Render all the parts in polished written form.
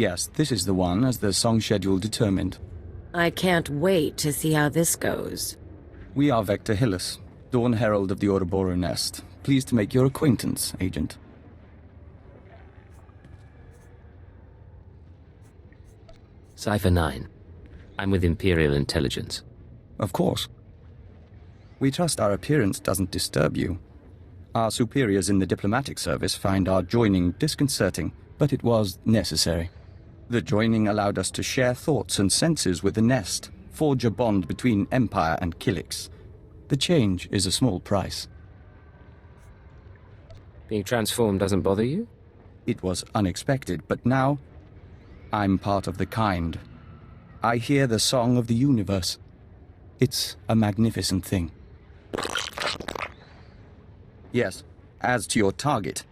Yes, this is the one, as the song schedule determined. I can't wait to see how this goes. We are Vector Hyllus, Dawn Herald of the Ouroboros Nest. Pleased to make your acquaintance, Agent. Cypher 9. I'm with Imperial Intelligence. Of course. We trust our appearance doesn't disturb you. Our superiors in the diplomatic service find our joining disconcerting, but it was necessary. The joining allowed us to share thoughts and senses with the Nest, forge a bond between Empire and Killiks. The change is a small price. Being transformed doesn't bother you? It was unexpected, but now I'm part of the kind. I hear the song of the universe. It's a magnificent thing. Yes, as to your target,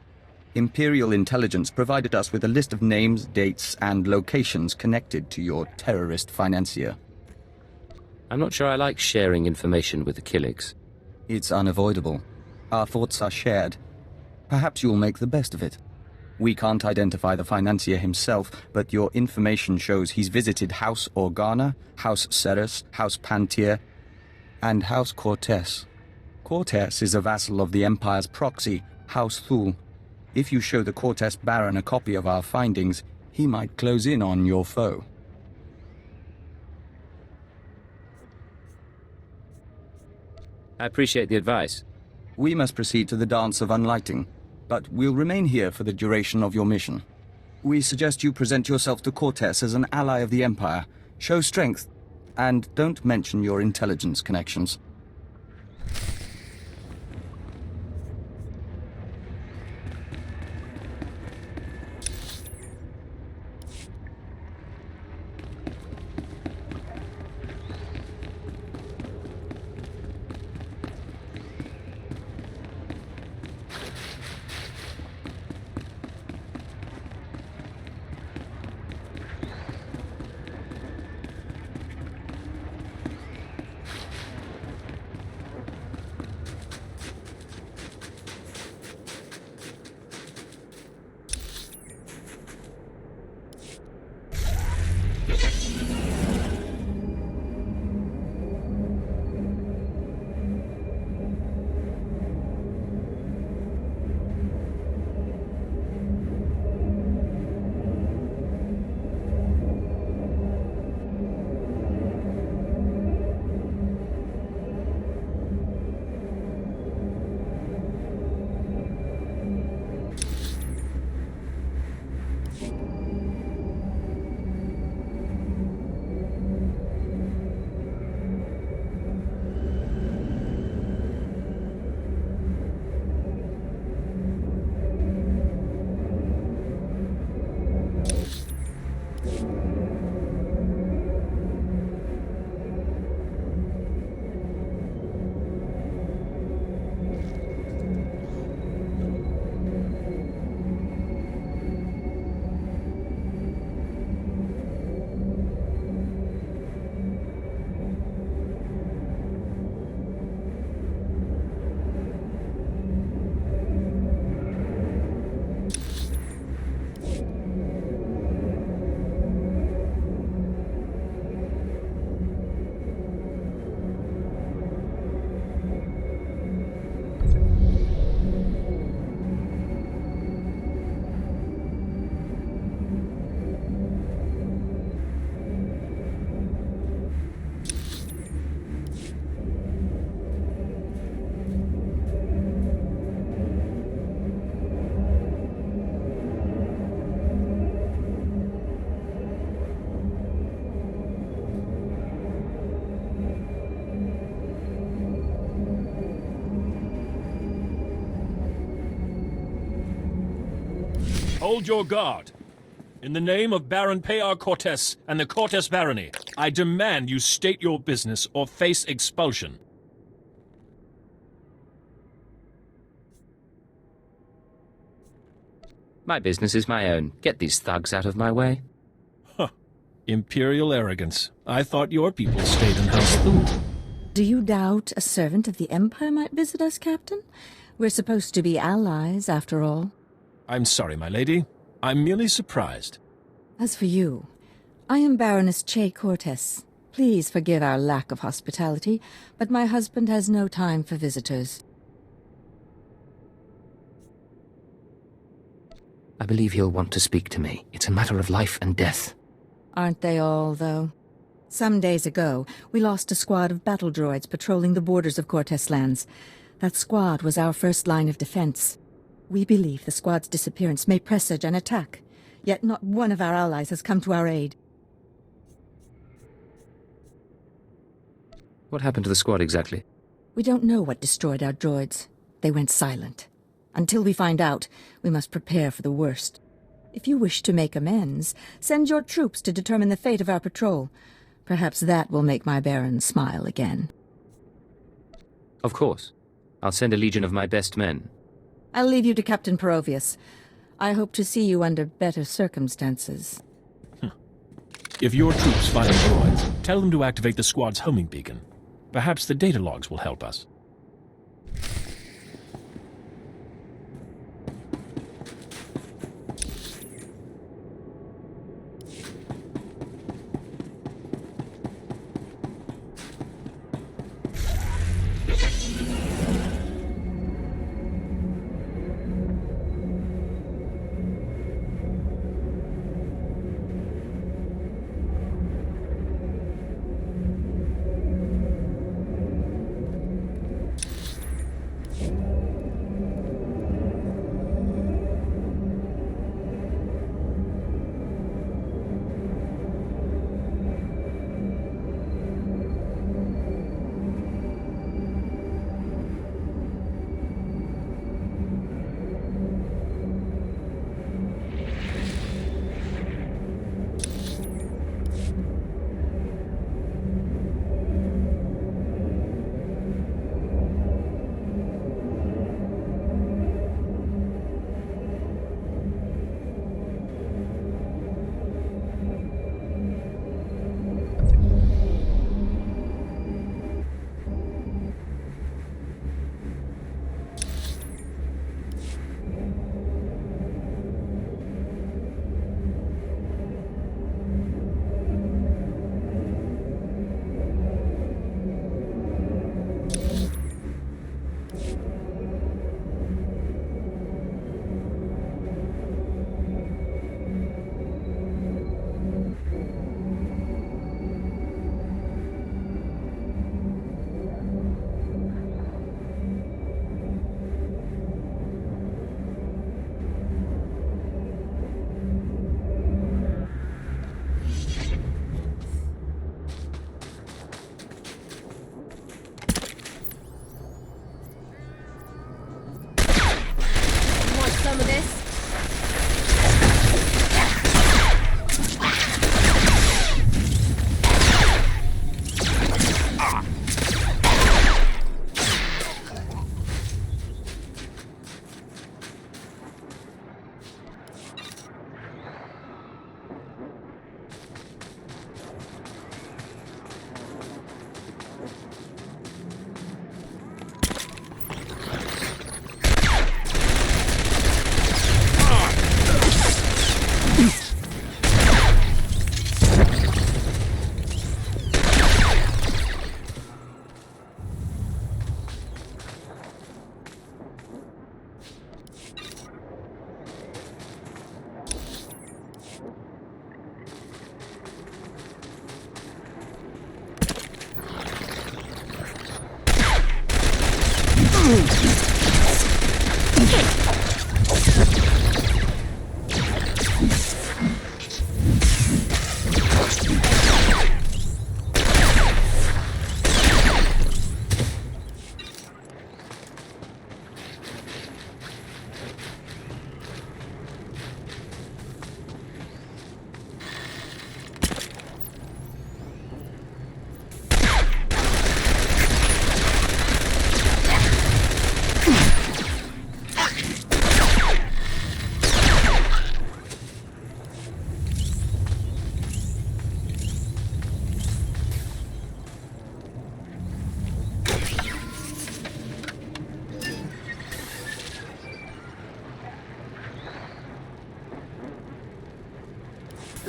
Imperial Intelligence provided us with a list of names, dates, and locations connected to your terrorist financier. I'm not sure I like sharing information with the Killiks. It's unavoidable. Our thoughts are shared. Perhaps you'll make the best of it. We can't identify the financier himself, but your information shows he's visited House Organa, House Ceres, House Pantier, and House Cortez. Cortez is a vassal of the Empire's proxy, House Thul. If you show the Cortez Baron a copy of our findings, he might close in on your foe. I appreciate the advice. We must proceed to the Dance of Unlighting, but we'll remain here for the duration of your mission. We suggest you present yourself to Cortez as an ally of the Empire, show strength, and don't mention your intelligence connections. Hold your guard. In the name of Baron Peyar Cortez and the Cortez Barony, I demand you state your business or face expulsion. My business is my own. Get these thugs out of my way. Huh. Imperial arrogance. I thought your people stayed in House Thul. Do you doubt a servant of the Empire might visit us, Captain? We're supposed to be allies, after all. I'm sorry, my lady. I'm merely surprised. As for you, I am Baroness Che Cortes. Please forgive our lack of hospitality, but my husband has no time for visitors. I believe he'll want to speak to me. It's a matter of life and death. Aren't they all, though? Some days ago, we lost a squad of battle droids patrolling the borders of Cortes lands. That squad was our first line of defense. We believe the squad's disappearance may presage an attack, yet not one of our allies has come to our aid. What happened to the squad exactly? We don't know what destroyed our droids. They went silent. Until we find out, we must prepare for the worst. If you wish to make amends, send your troops to determine the fate of our patrol. Perhaps that will make my Baron smile again. Of course. I'll send a legion of my best men. I'll leave you to Captain Perovius. I hope to see you under better circumstances. If your troops find the droids, tell them to activate the squad's homing beacon. Perhaps the data logs will help us.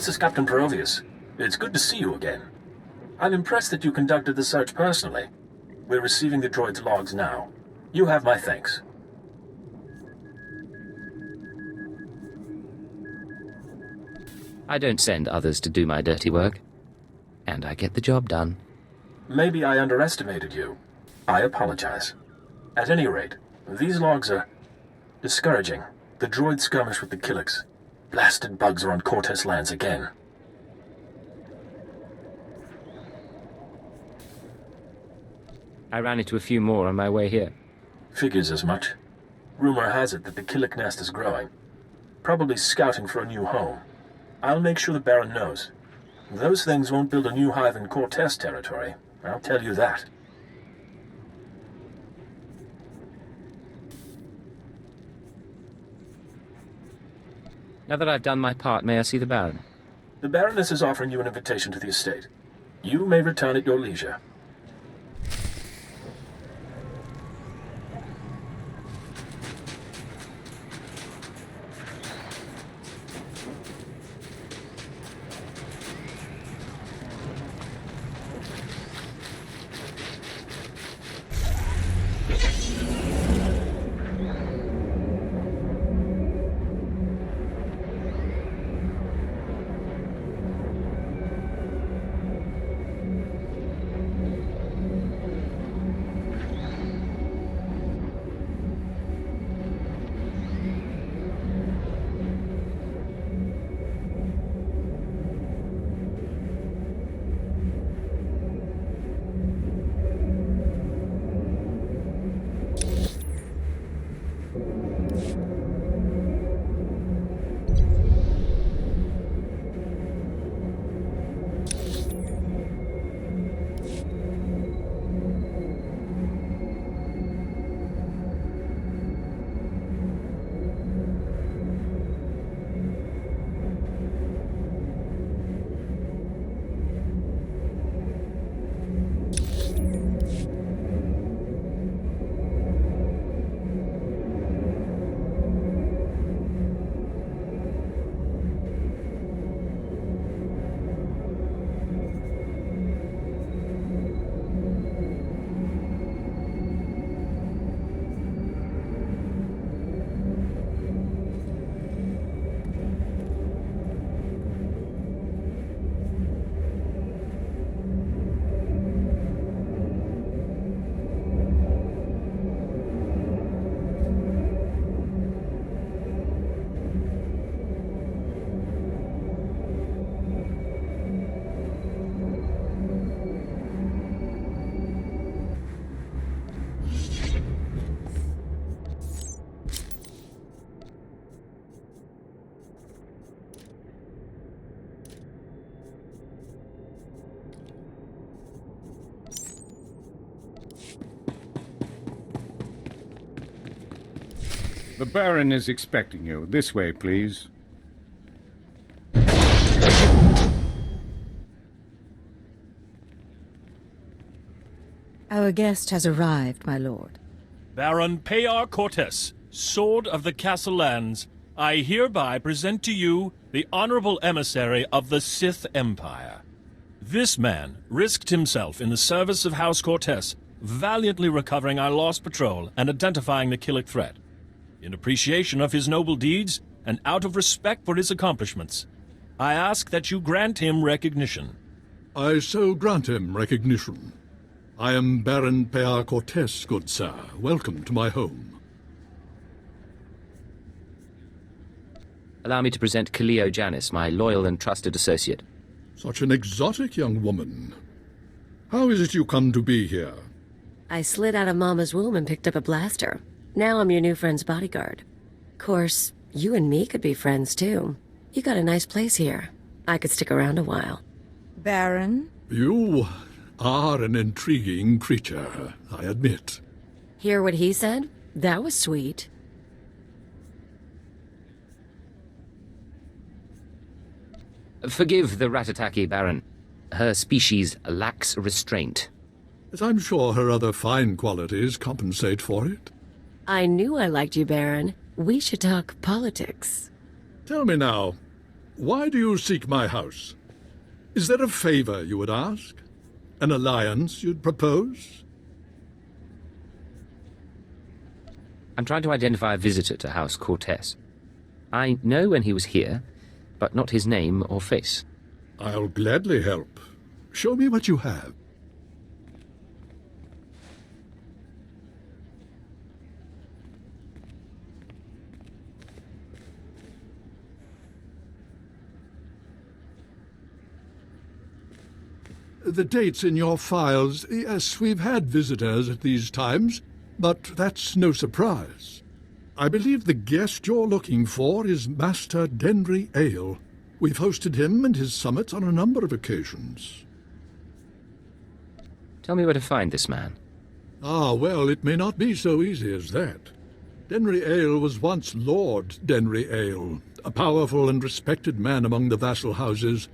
This is Captain Perovius. It's good to see you again. I'm impressed that you conducted the search personally. We're receiving the droid's logs now. You have my thanks. I don't send others to do my dirty work. And I get the job done. Maybe I underestimated you. I apologize. At any rate, these logs are discouraging. The droid skirmish with the Killiks. Blasted bugs are on Cortez lands again. I ran into a few more on my way here. Figures as much. Rumor has it that the Killik nest is growing. Probably scouting for a new home. I'll make sure the Baron knows. Those things won't build a new hive in Cortez territory. I'll tell you that. Now that I've done my part, may I see the Baron? The Baroness is offering you an invitation to the estate. You may return at your leisure. The Baron is expecting you. This way, please. Our guest has arrived, my lord. Baron Peyar Cortez, Sword of the Castle Lands, I hereby present to you the honorable emissary of the Sith Empire. This man risked himself in the service of House Cortez, valiantly recovering our lost patrol and identifying the Killik threat. In appreciation of his noble deeds, and out of respect for his accomplishments, I ask that you grant him recognition. I so grant him recognition. I am Baron Peyar Cortez, good sir. Welcome to my home. Allow me to present Darth Jadus, my loyal and trusted associate. Such an exotic young woman. How is it you come to be here? I slid out of Mama's womb and picked up a blaster. Now I'm your new friend's bodyguard. Course, you and me could be friends, too. You got a nice place here. I could stick around a while. Baron? You are an intriguing creature, I admit. Hear what he said? That was sweet. Forgive the Ratataki, Baron. Her species lacks restraint. As I'm sure her other fine qualities compensate for it. I knew I liked you, Baron. We should talk politics. Tell me now, Why do you seek my house? Is there a favor you would ask? An alliance you'd propose? I'm trying to identify a visitor to House Cortez. I know when he was here, but not his name or face. I'll gladly help. Show me what you have. The dates in your files. Yes, we've had visitors at these times, but that's no surprise. I believe the guest you're looking for is Master Denri Ayl. We've hosted him and his summits on a number of occasions. Tell me where to find this man. Ah, well, it may not be so easy as that. Denri Ayl was once Lord Denri Ayl, a powerful and respected man among the vassal houses.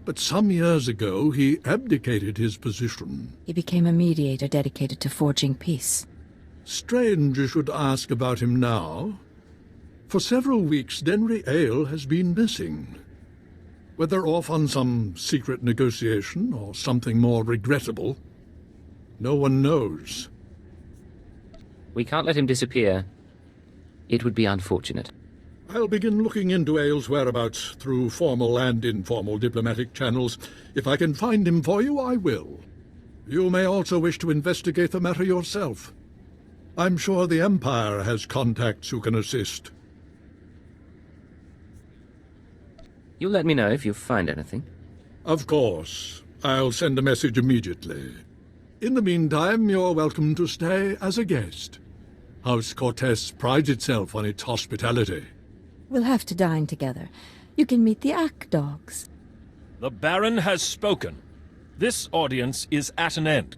But some years ago, he abdicated his position. He became a mediator dedicated to forging peace. Strange you should ask about him now. For several weeks, Denri Ayl has been missing. Whether off on some secret negotiation or something more regrettable, no one knows. We can't let him disappear. It would be unfortunate. I'll begin looking into Ayl's whereabouts through formal and informal diplomatic channels. If I can find him for you, I will. You may also wish to investigate the matter yourself. I'm sure the Empire has contacts who can assist. You'll let me know if you find anything. Of course. I'll send a message immediately. In the meantime, you're welcome to stay as a guest. House Cortez prides itself on its hospitality. We'll have to dine together. You can meet the Ack dogs. The Baron has spoken. This audience is at an end.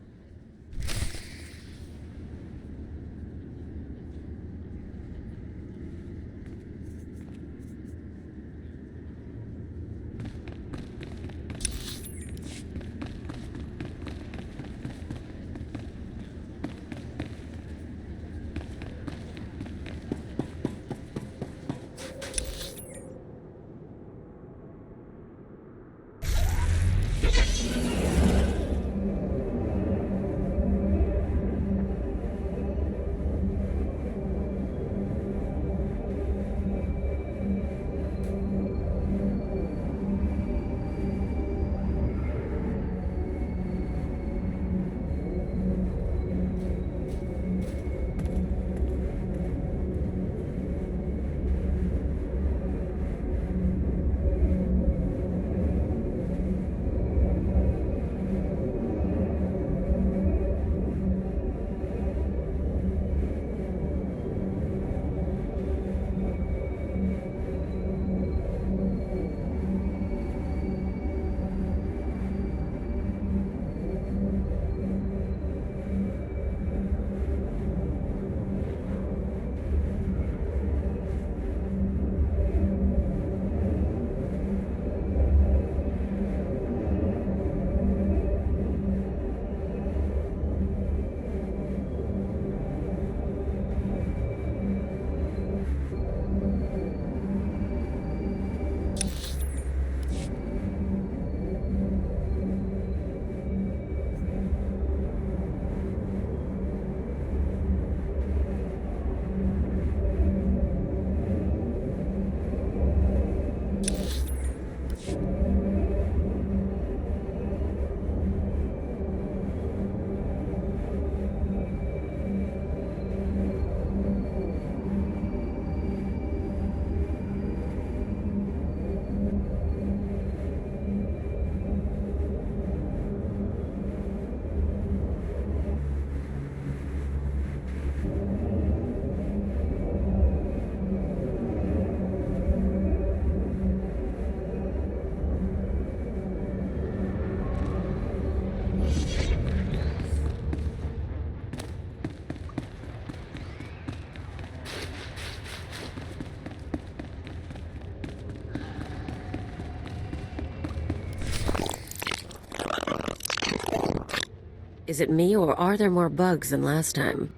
Is it me, or are there more bugs than last time?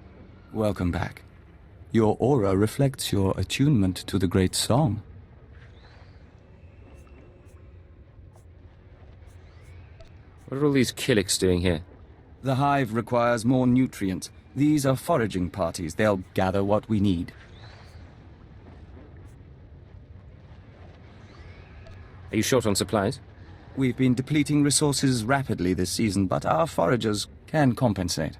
Welcome back. Your aura reflects your attunement to the great song. What are all these Killiks doing here? The hive requires more nutrient. These are foraging parties. They'll gather what we need. Are you short on supplies? We've been depleting resources rapidly this season, but our foragers can compensate.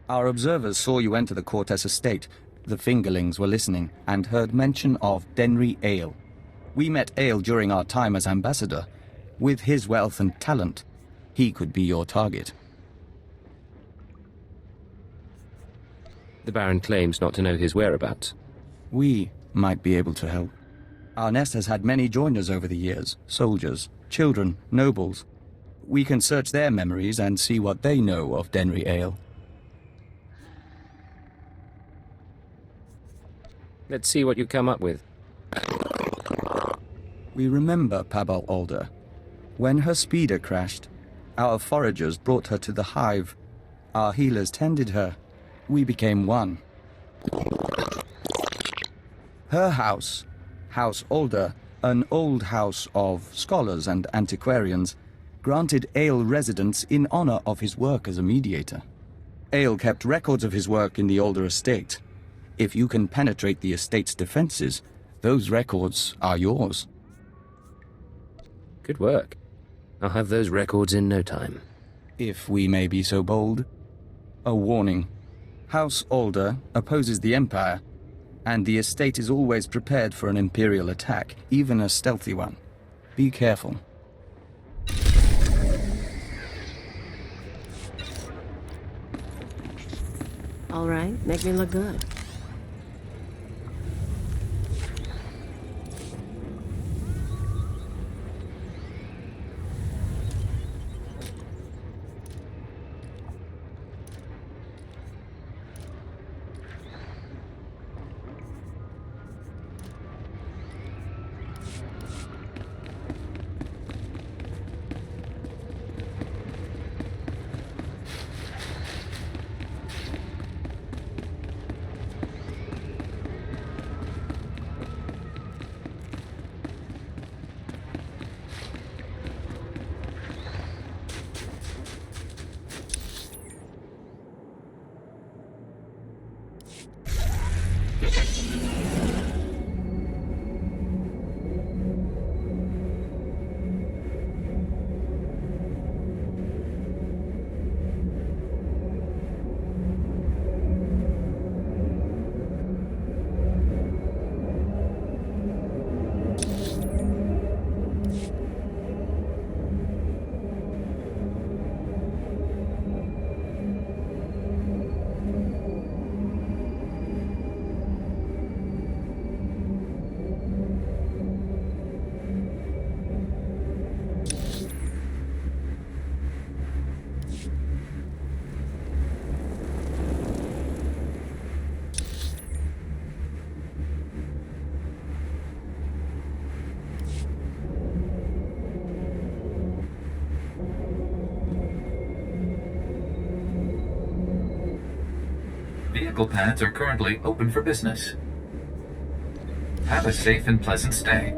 Our observers saw you enter the Cortez estate. The fingerlings were listening and heard mention of Denri Ayl. We met Ayl during our time as ambassador. With his wealth and talent, he could be your target. The Baron claims not to know his whereabouts. We might be able to help. Our nest has had many joiners over the years, soldiers, children, nobles. We can search their memories and see what they know of Denri Ayl. Let's see what you come up with. We remember Pabal Alder. When her speeder crashed, our foragers brought her to the hive. Our healers tended her. We became one. Her house, House Alder, an old house of scholars and antiquarians, granted Ayl residence in honor of his work as a mediator. Ayl kept records of his work in the Alder estate. If you can penetrate the estate's defenses, those records are yours. Good work. I'll have those records in no time. If we may be so bold. A warning. House Alder opposes the Empire, and the estate is always prepared for an Imperial attack, even a stealthy one. Be careful. All right, make me look good. Vehicle pads are currently open for business. Have a safe and pleasant stay.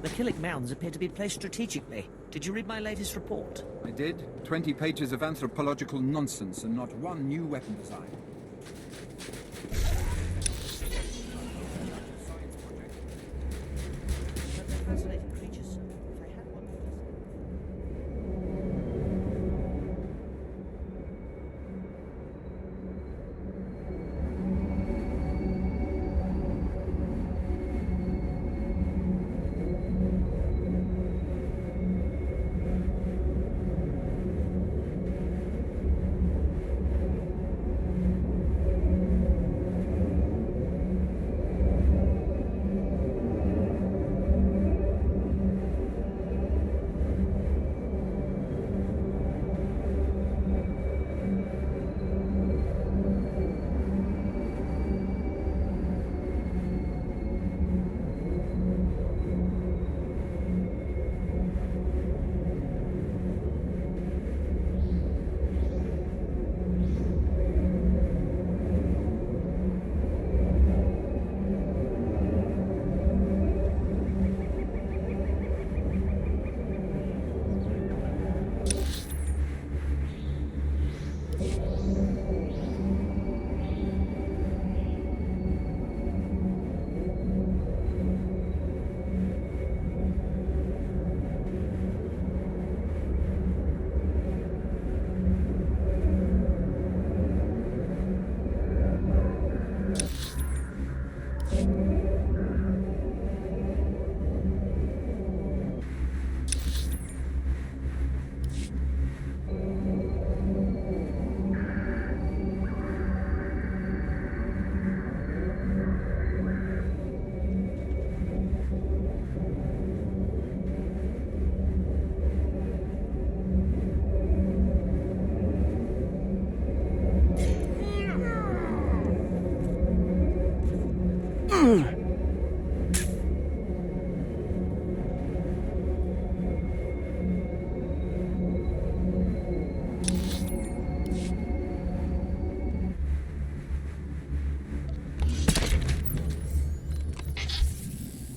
The Killik mounds appear to be placed strategically. Did you read my latest report? I did. 20 pages of anthropological nonsense and not one new weapon design. Fascinating creatures, sir. If I had one.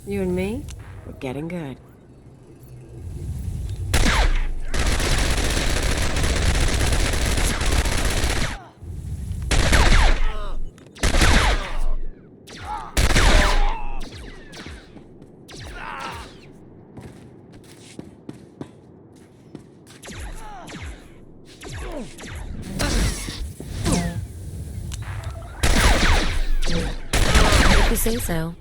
You and me, we're getting good. If you say so.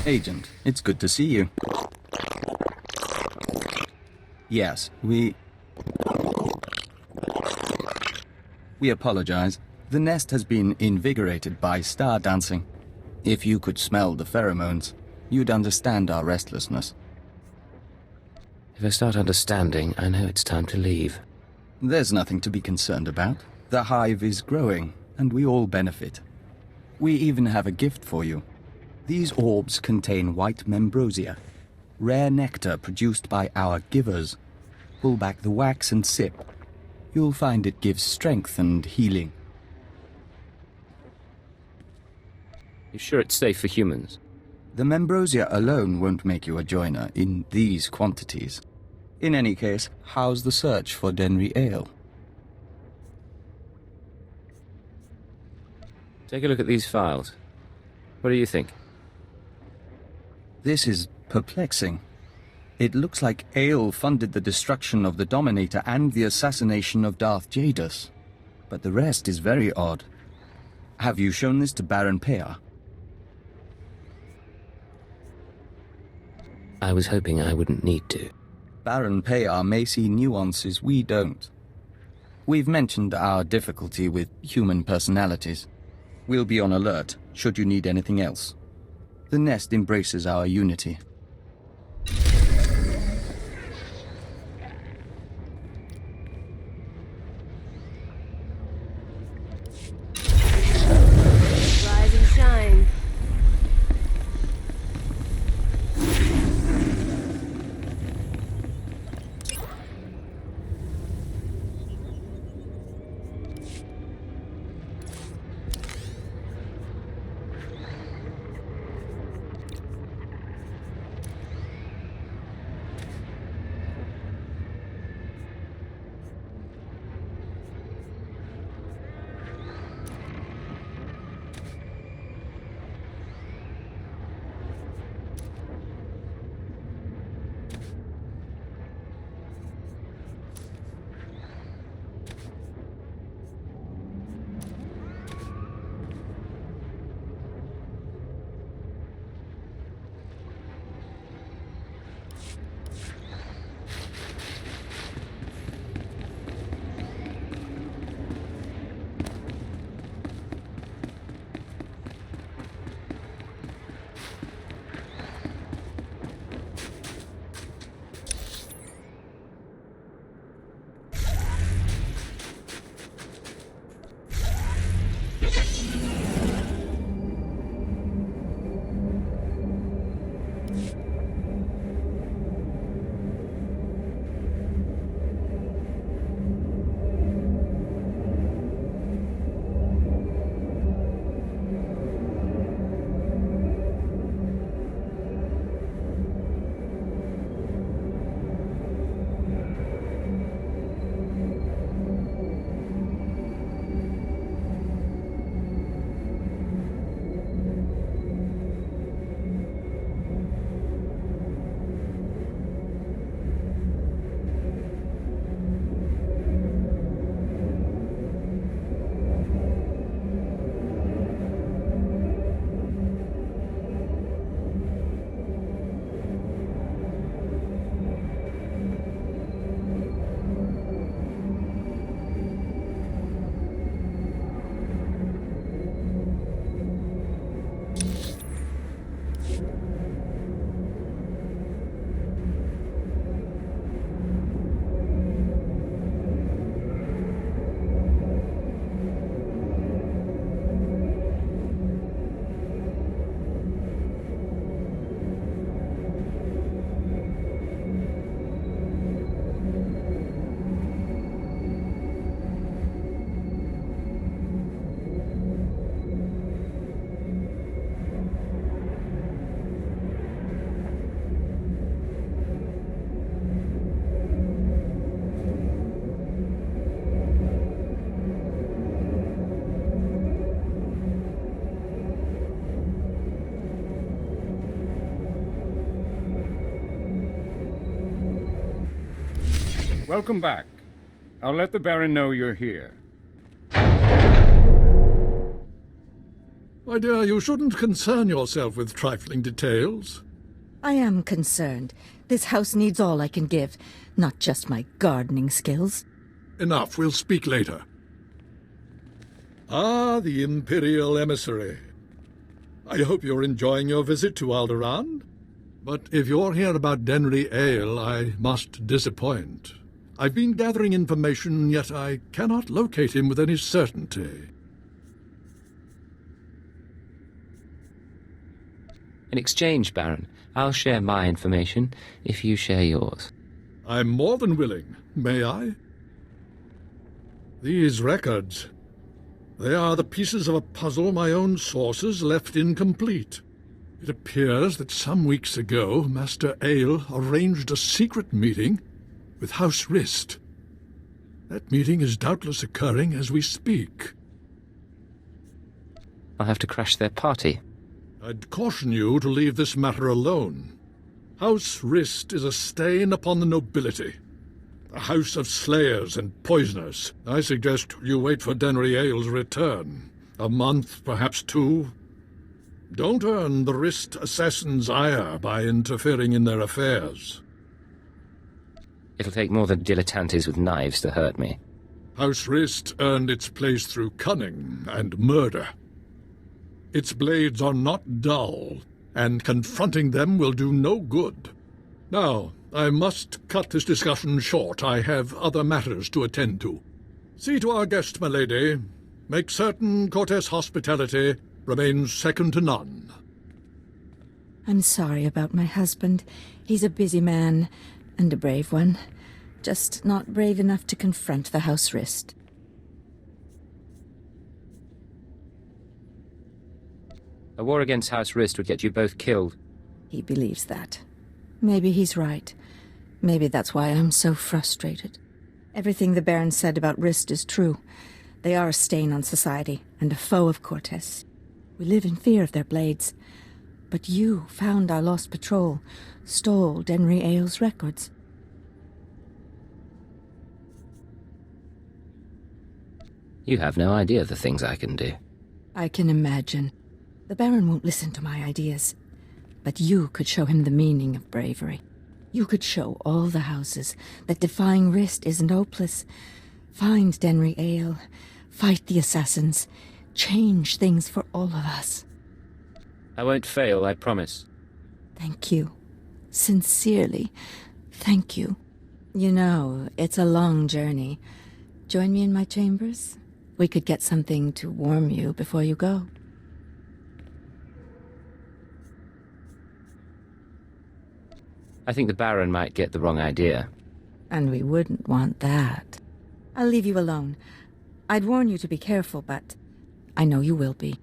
Agent, it's good to see you. Yes, we apologize. The nest has been invigorated by star dancing. If you could smell the pheromones, you'd understand our restlessness. If I start understanding, I know it's time to leave. There's nothing to be concerned about. The hive is growing, and we all benefit. We even have a gift for you. These orbs contain white membrosia, rare nectar produced by our givers. Pull back the wax and sip. You'll find it gives strength and healing. You sure it's safe for humans? The membrosia alone won't make you a joiner in these quantities. In any case, how's the search for Denri Ayl? Take a look at these files. What do you think? This is perplexing. It looks like Ayl funded the destruction of the Dominator and the assassination of Darth Jadus. But the rest is very odd. Have you shown this to Baron Peyar? I was hoping I wouldn't need to. Baron Peyar may see nuances we don't. We've mentioned our difficulty with human personalities. We'll be on alert, should you need anything else. The nest embraces our unity. Rise and shine. Welcome back. I'll let the Baron know you're here. My dear, you shouldn't concern yourself with trifling details. I am concerned. This house needs all I can give, not just my gardening skills. Enough, we'll speak later. Ah, the Imperial Emissary. I hope you're enjoying your visit to Alderaan. But if you're here about Denri Ayl, I must disappoint. I've been gathering information, yet I cannot locate him with any certainty. In exchange, Baron, I'll share my information if you share yours. I'm more than willing. May I? These records. They are the pieces of a puzzle my own sources left incomplete. It appears that some weeks ago, Master Ayl arranged a secret meeting with House Rist. That meeting is doubtless occurring as we speak. I'll have to crash their party. I'd caution you to leave this matter alone. House Rist is a stain upon the nobility. A house of slayers and poisoners. I suggest you wait for Denri Ayl's return. A month, perhaps 2. Don't earn the Rist assassins' ire by interfering in their affairs. It'll take more than dilettantes with knives to hurt me. House Rist earned its place through cunning and murder. Its blades are not dull, and confronting them will do no good. Now, I must cut this discussion short. I have other matters to attend to. See to our guest, my lady. Make certain Cortes' hospitality remains second to none. I'm sorry about my husband. He's a busy man, and a brave one. Just not brave enough to confront the House Rist. A war against House Rist would get you both killed. He believes that. Maybe he's right. Maybe that's why I'm so frustrated. Everything the Baron said about Rist is true. They are a stain on society, and a foe of Cortes. We live in fear of their blades. But you found our lost patrol, stole Denri Ayl's records. You have no idea the things I can do. I can imagine. The Baron won't listen to my ideas. But you could show him the meaning of bravery. You could show all the houses that defying Rist isn't hopeless. Find Denri Ayl, fight the assassins, change things for all of us. I won't fail, I promise. Thank you. Sincerely, thank you. You know, it's a long journey. Join me in my chambers? We could get something to warm you before you go. I think the Baron might get the wrong idea. And we wouldn't want that. I'll leave you alone. I'd warn you to be careful, but I know you will be.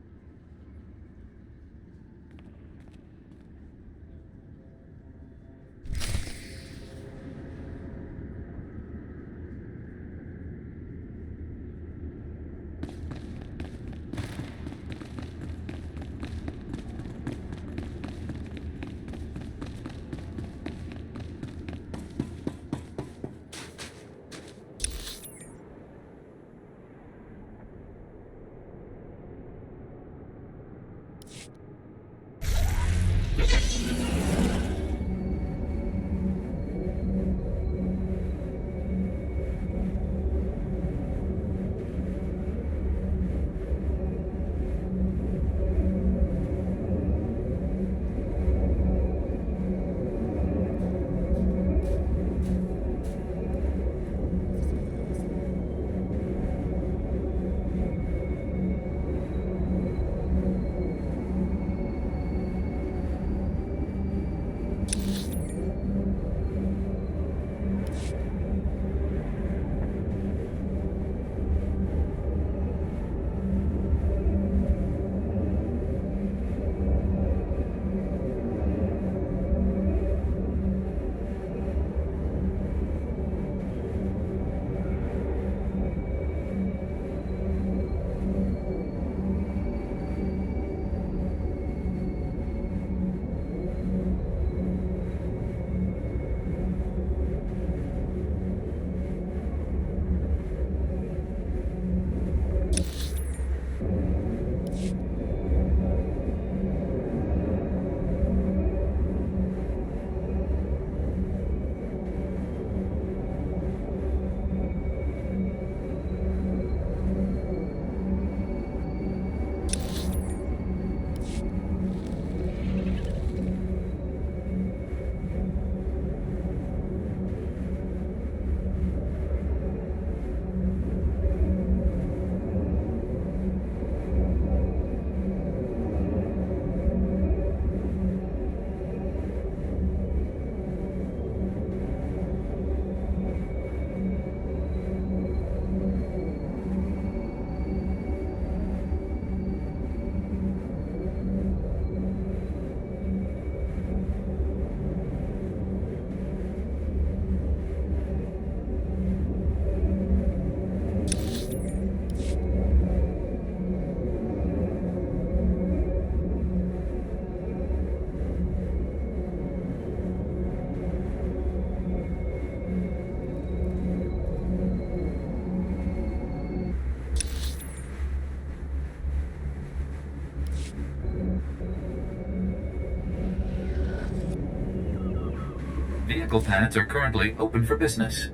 Vehicle pads are currently open for business.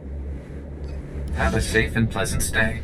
Have a safe and pleasant stay.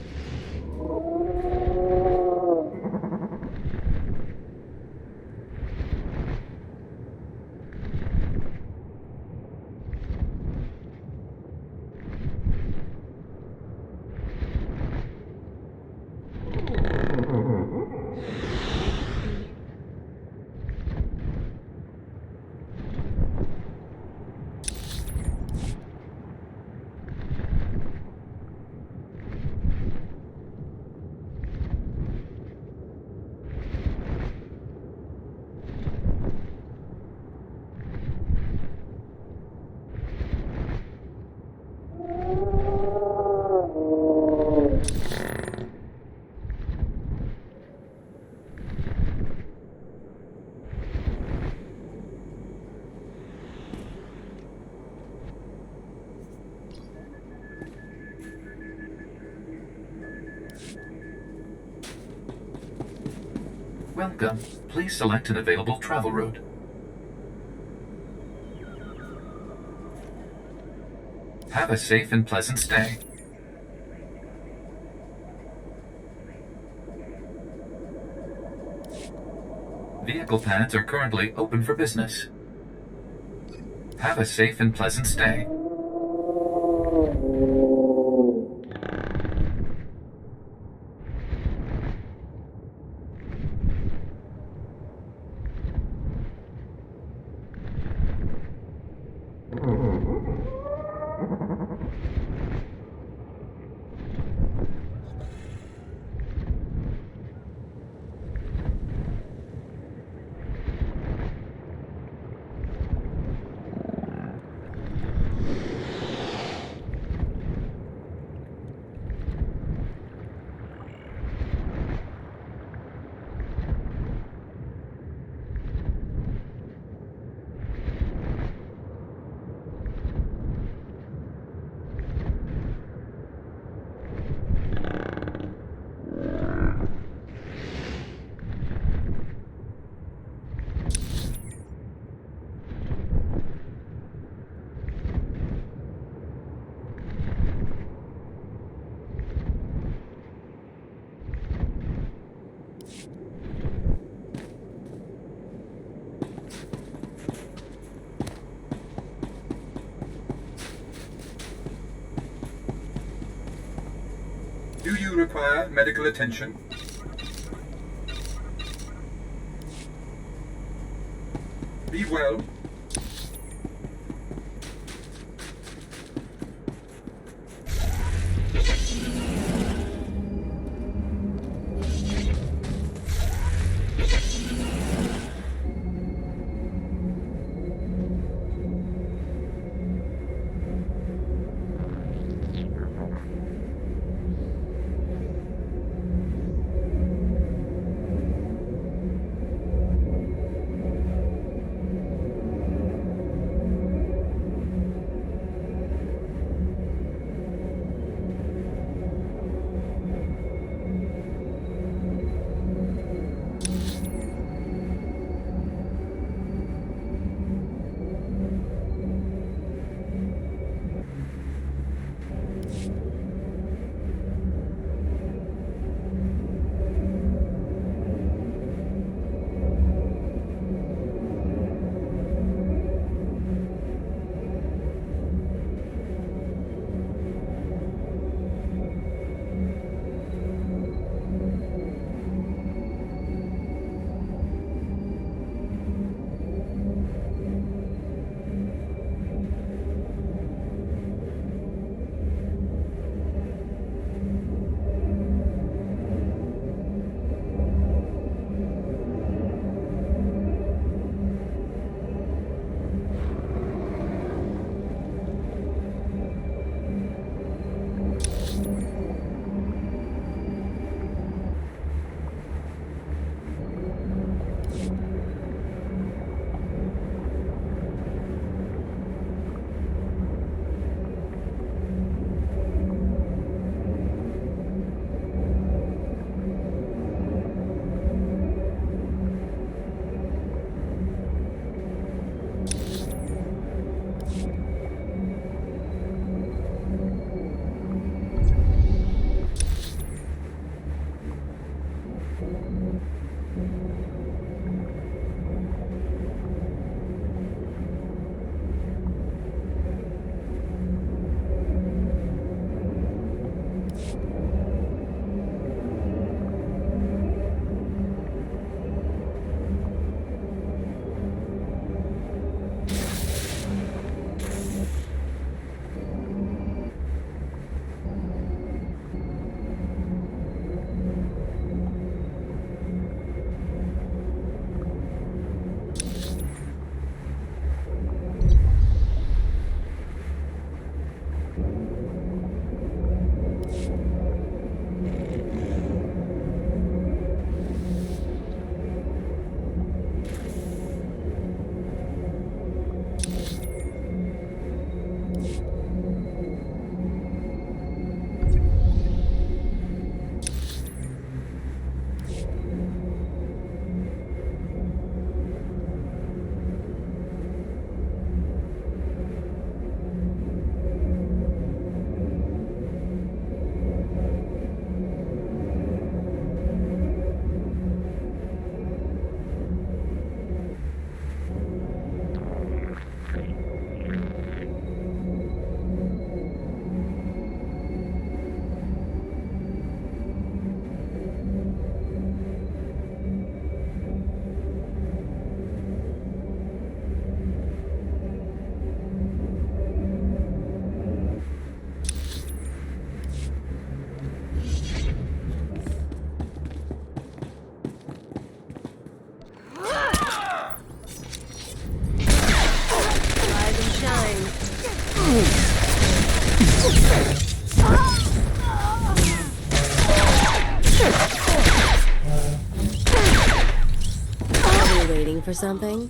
Welcome. Please select an available travel route. Have a safe and pleasant stay. Vehicle pads are currently open for business. Have a safe and pleasant stay. Do you require medical attention? Be well. for something?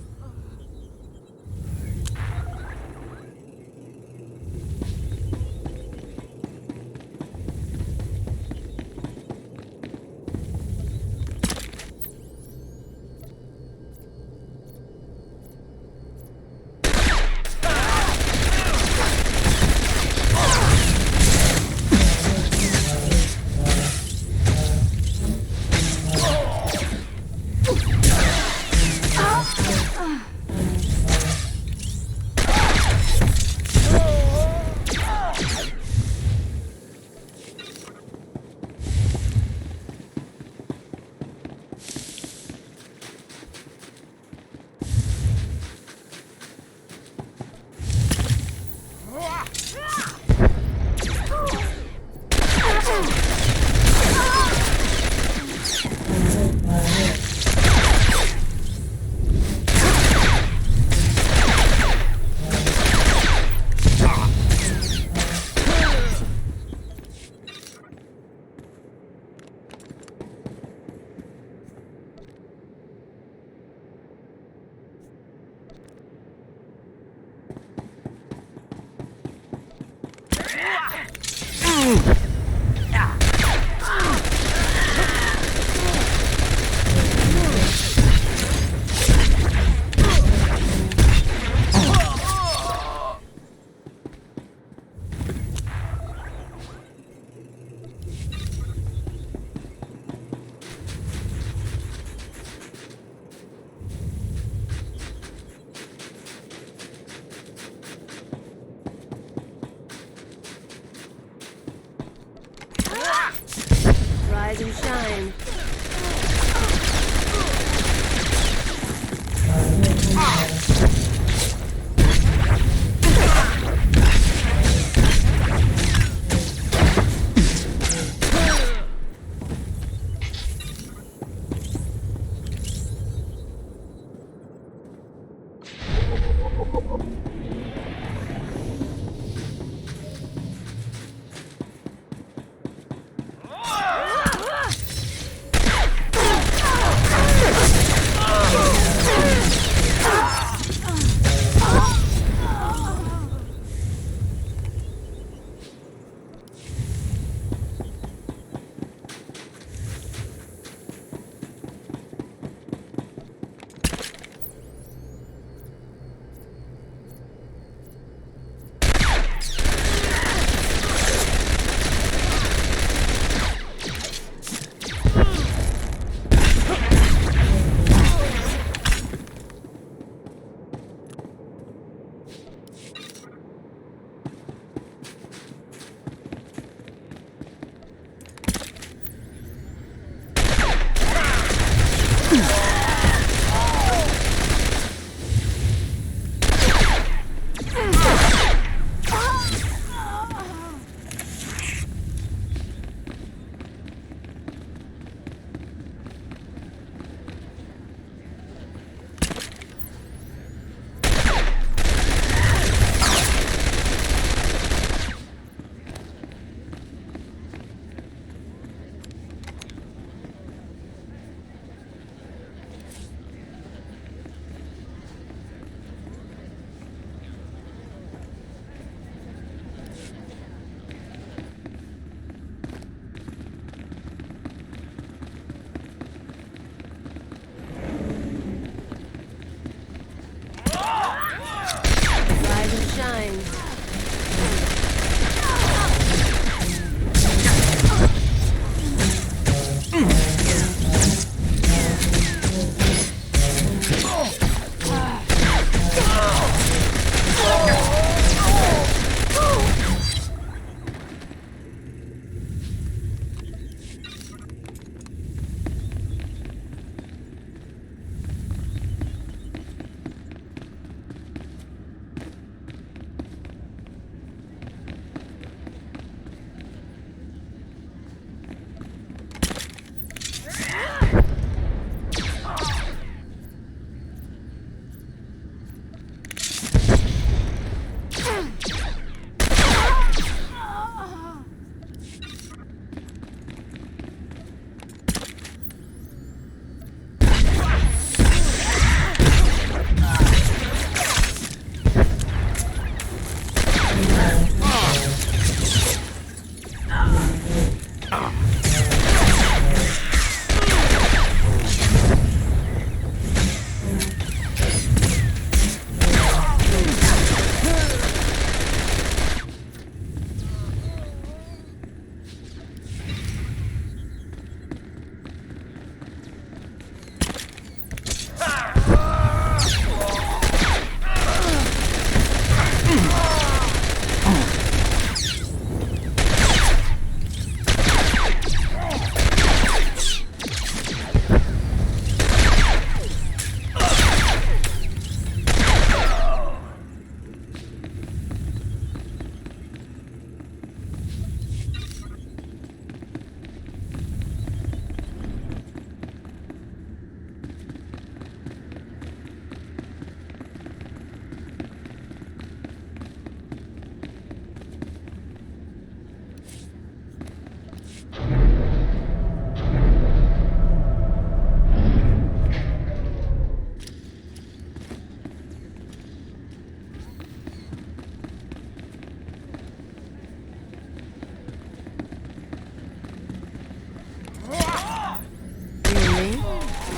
Rise and shine.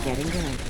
Getting good.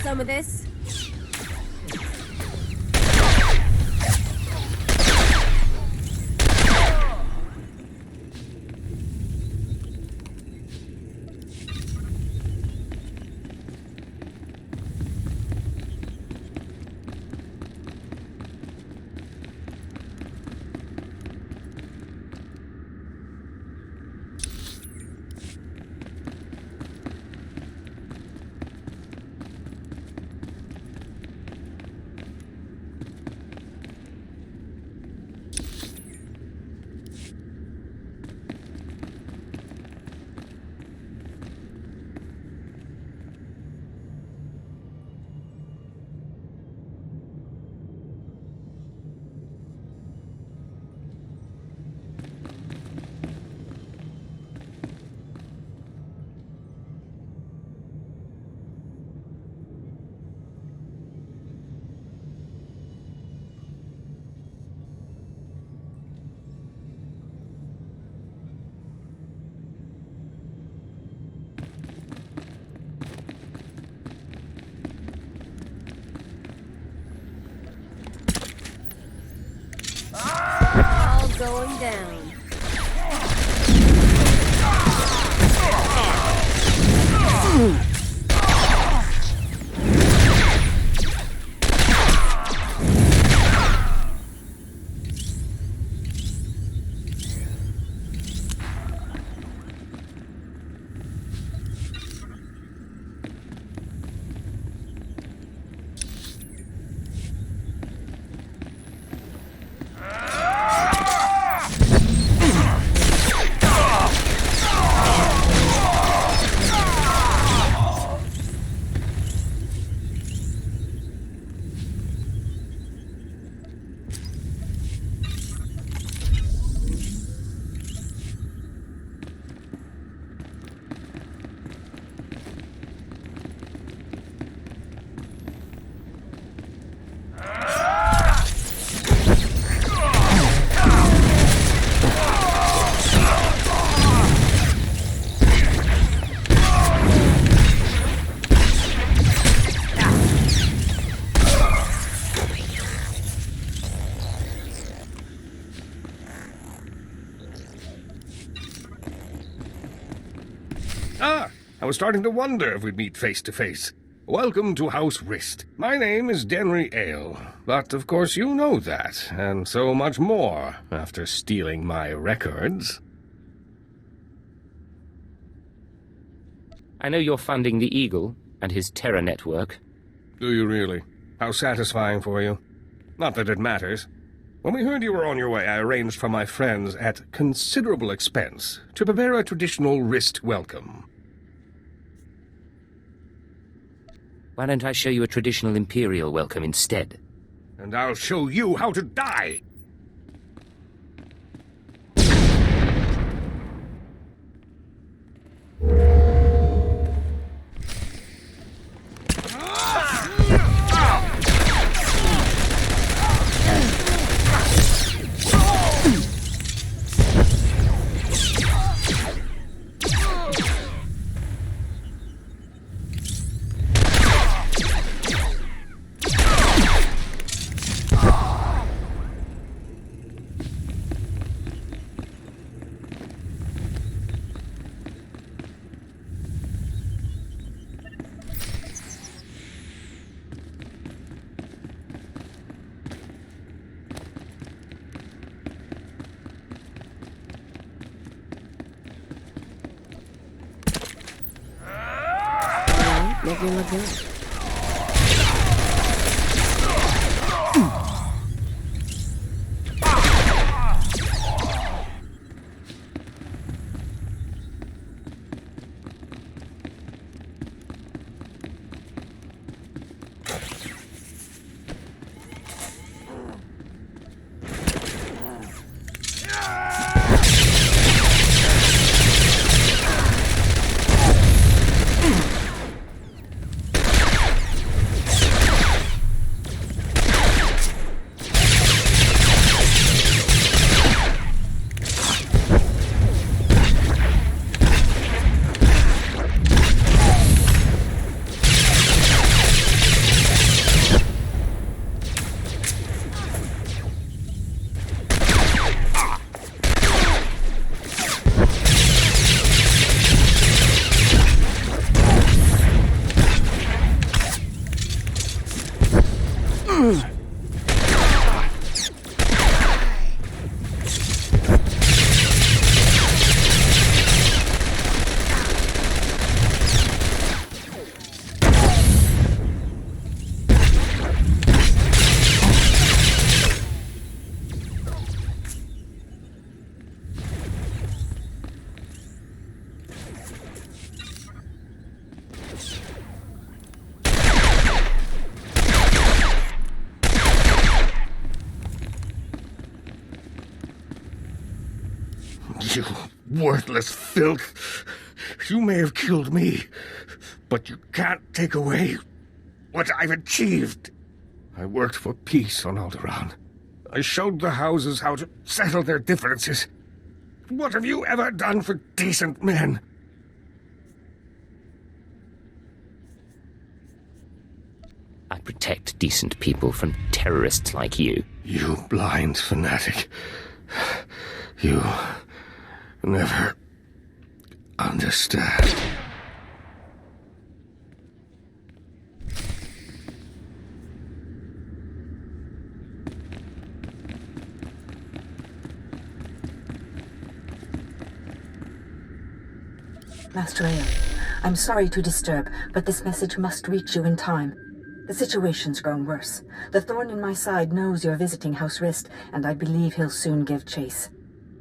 Some of this. Going down. I was starting to wonder if we'd meet face to face. Welcome to House Wrist. My name is Denri Ayl, but of course you know that, and so much more, after stealing my records. I know you're funding the Eagle and his terror network. Do you really? How satisfying for you. Not that it matters. When we heard you were on your way, I arranged for my friends at considerable expense to prepare a traditional wrist welcome. Why don't I show you a traditional Imperial welcome instead? And I'll show you how to die! Make me look good. You worthless filth! You may have killed me, but you can't take away what I've achieved. I worked for peace on Alderaan. I showed the houses how to settle their differences. What have you ever done for decent men? I protect decent people from terrorists like you. You blind fanatic. You never understand. Master Ayl, I'm sorry to disturb, but this message must reach you in time. The situation's grown worse. The thorn in my side knows you're visiting House Rist, and I believe he'll soon give chase.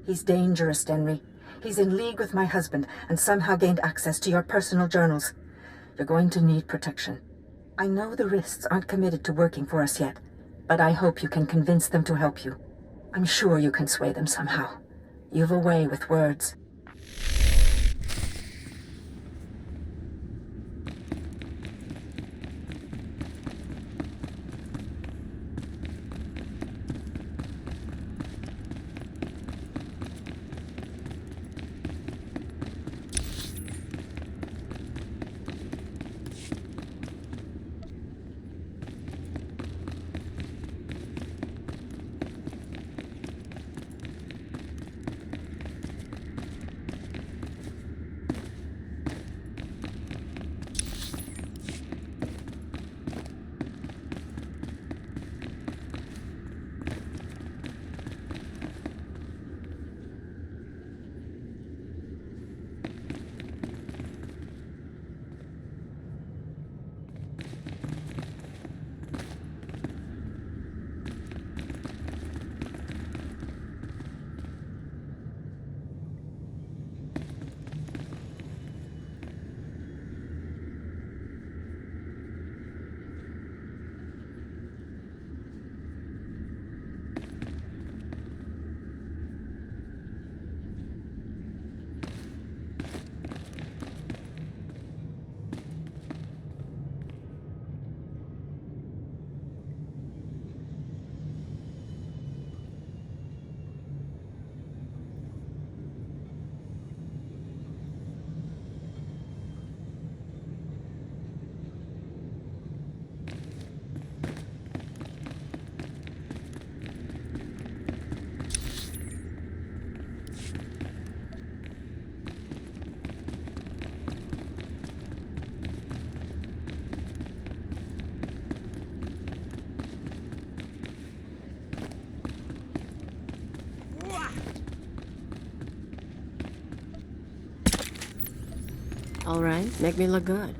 He's dangerous, Denri. He's in league with my husband, and somehow gained access to your personal journals. You're going to need protection. I know the Rists aren't committed to working for us yet, but I hope you can convince them to help you. I'm sure you can sway them somehow. You've a way with words. All right, make me look good.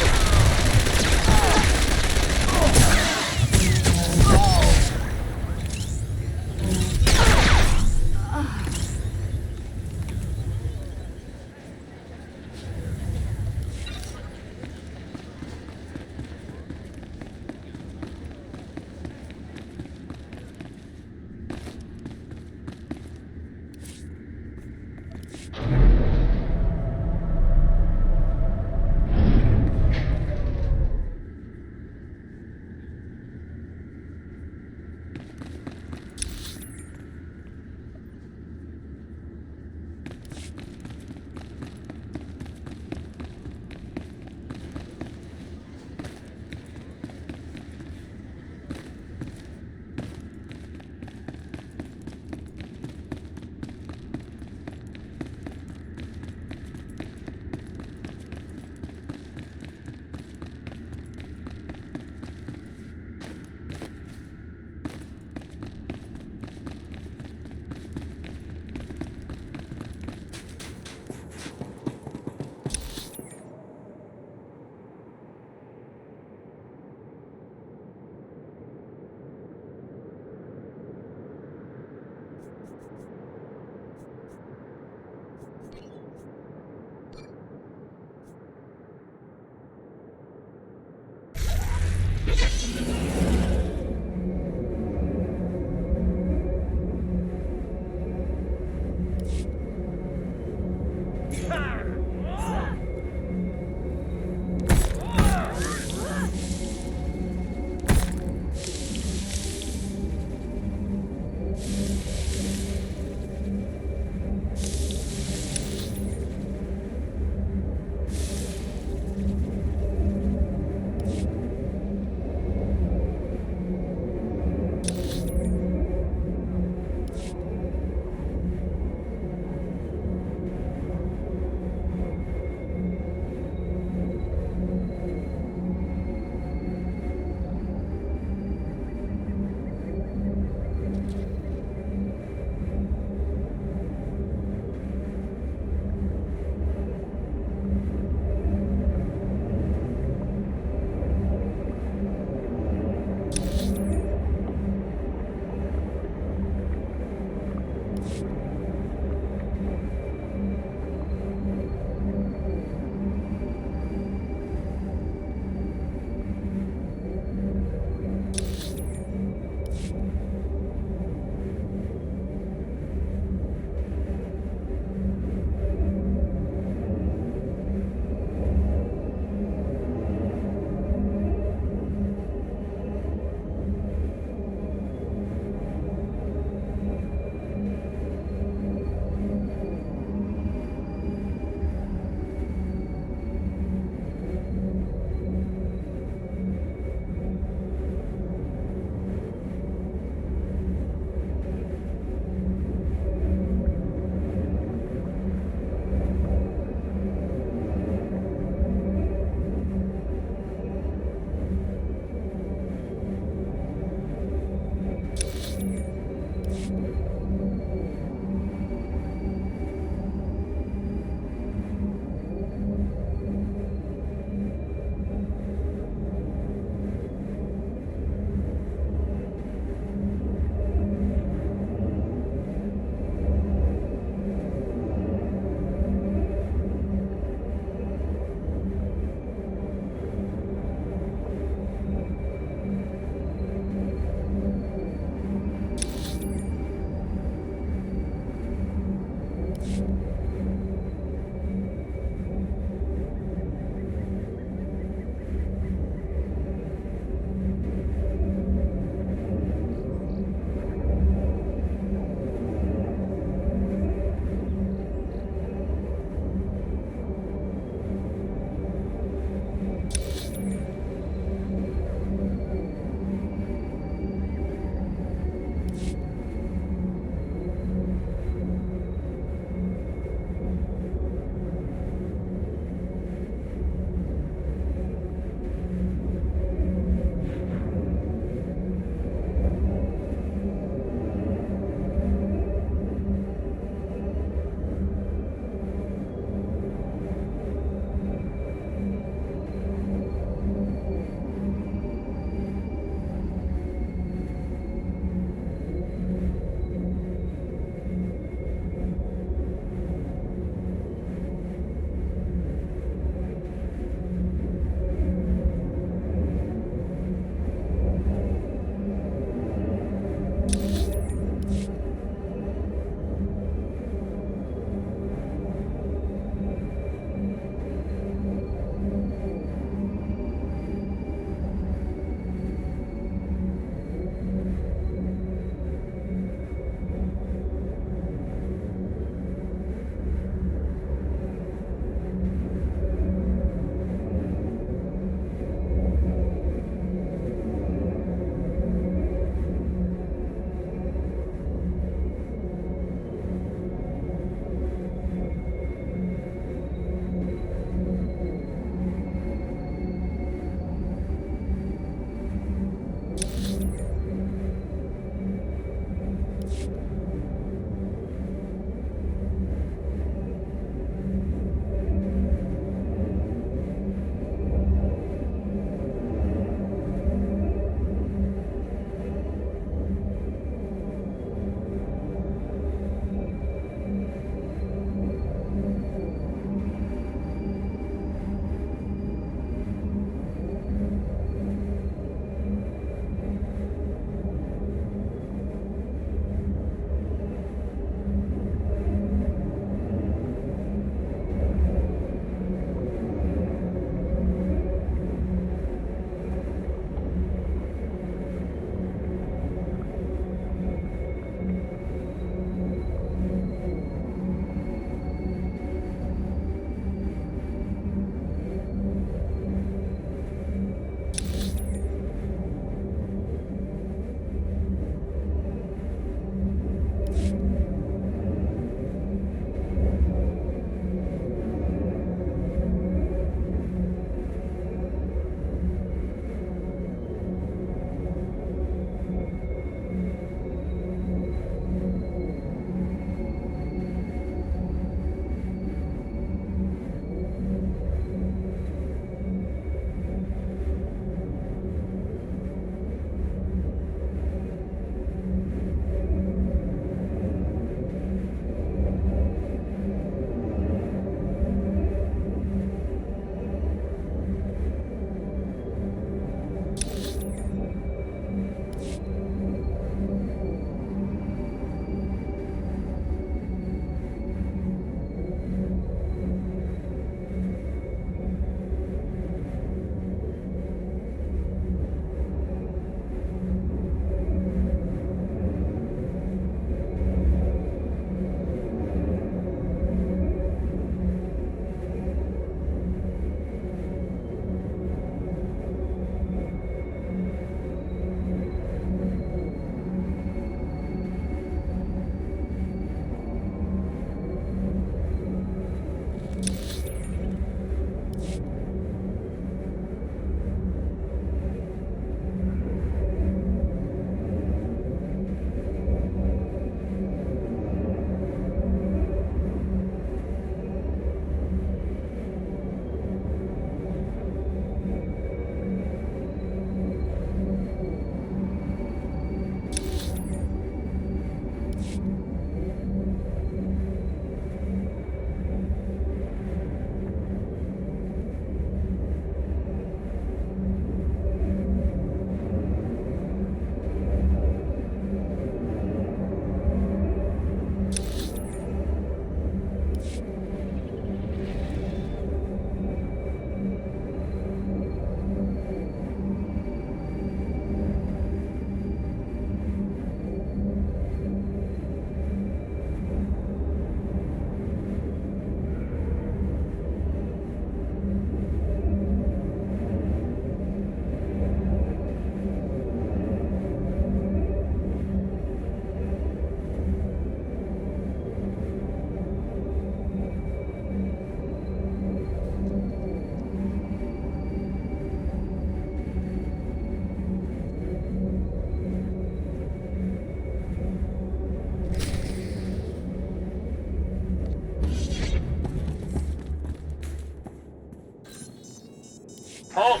Halt!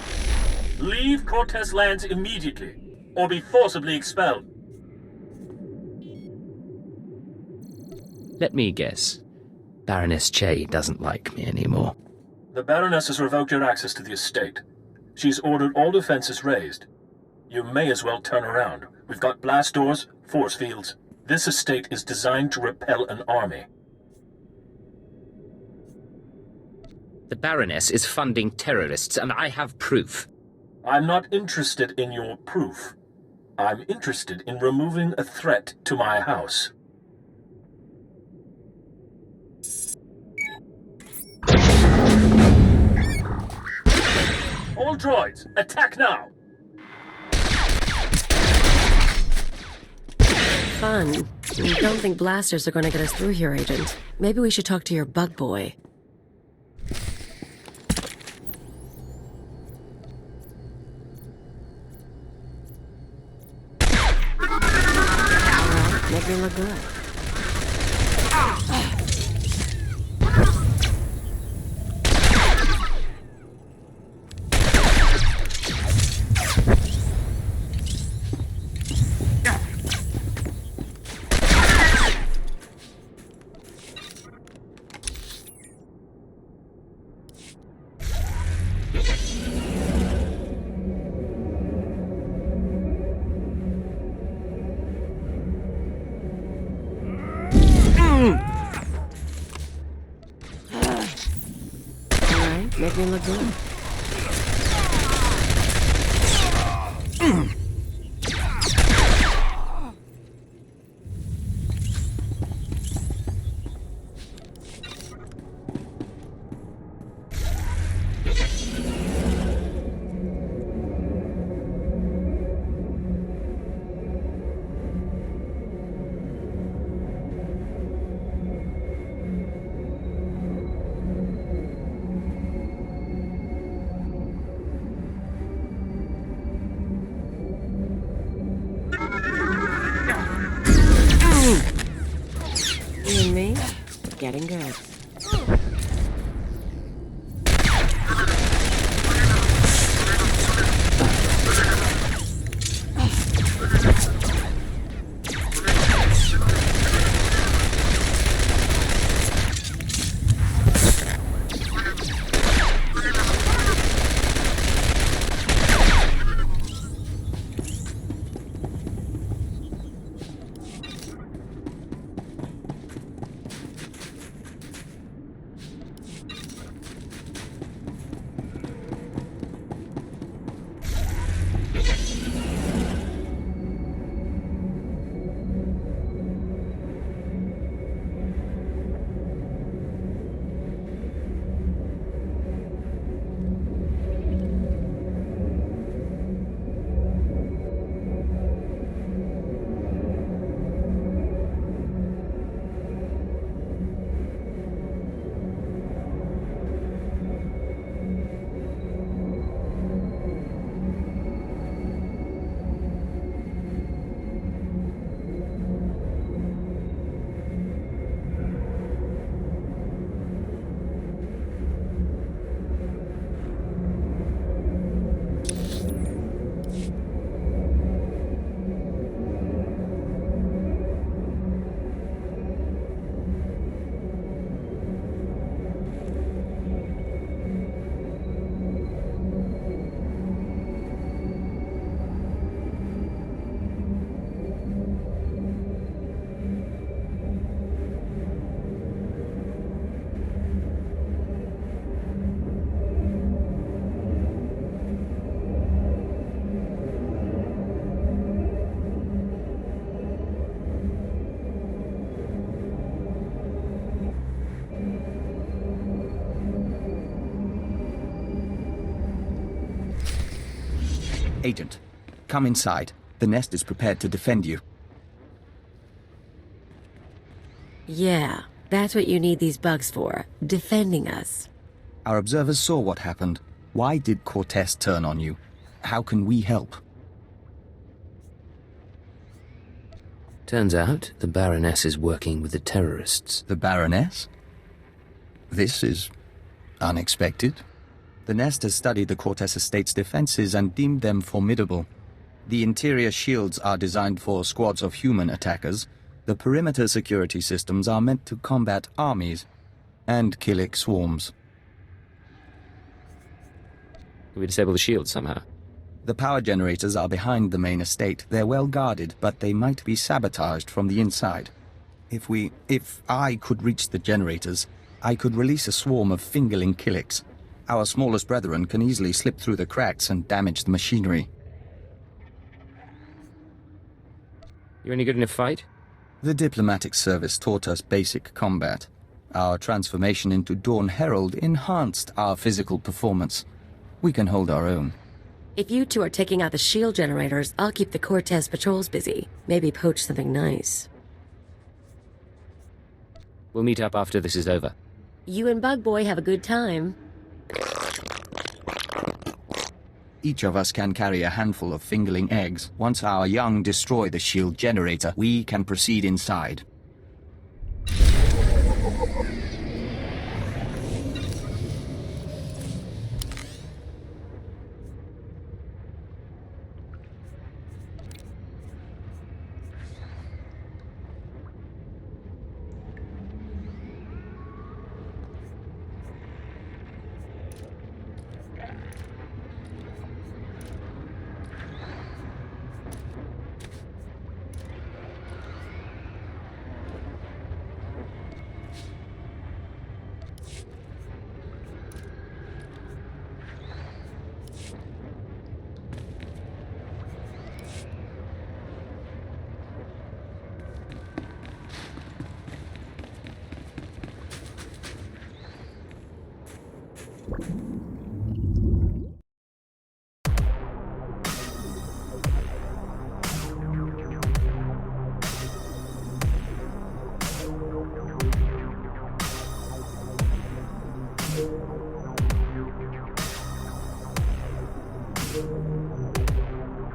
Leave Cortez lands immediately, or be forcibly expelled. Let me guess. Baroness Che doesn't like me anymore. The Baroness has revoked your access to the estate. She's ordered all defenses raised. You may as well turn around. We've got blast doors, force fields. This estate is designed to repel an army. The Baroness is funding terrorists, and I have proof. I'm not interested in your proof. I'm interested in removing a threat to my house. All droids, attack now! Fun. Don't think blasters are going to get us through here, Agent. Maybe we should talk to your bug boy. Alright, make me look good. Make me look good. You and me, getting good. Agent, come inside. The nest is prepared to defend you. Yeah, that's what you need these bugs for. Defending us. Our observers saw what happened. Why did Cortez turn on you? How can we help? Turns out the Baroness is working with the terrorists. The Baroness? This is unexpected. The Nest has studied the Cortez Estate's defenses and deemed them formidable. The interior shields are designed for squads of human attackers. The perimeter security systems are meant to combat armies and Killik swarms. Can we disable the shield somehow? The power generators are behind the main estate. They're well guarded, but they might be sabotaged from the inside. If I could reach the generators, I could release a swarm of fingerling Killiks. Our smallest brethren can easily slip through the cracks and damage the machinery. You any good in a fight? The diplomatic service taught us basic combat. Our transformation into Dawn Herald enhanced our physical performance. We can hold our own. If you two are taking out the shield generators, I'll keep the Cortez patrols busy. Maybe poach something nice. We'll meet up after this is over. You and Bug Boy have a good time. Each of us can carry a handful of fingerling eggs. Once our young destroy the shield generator, we can proceed inside.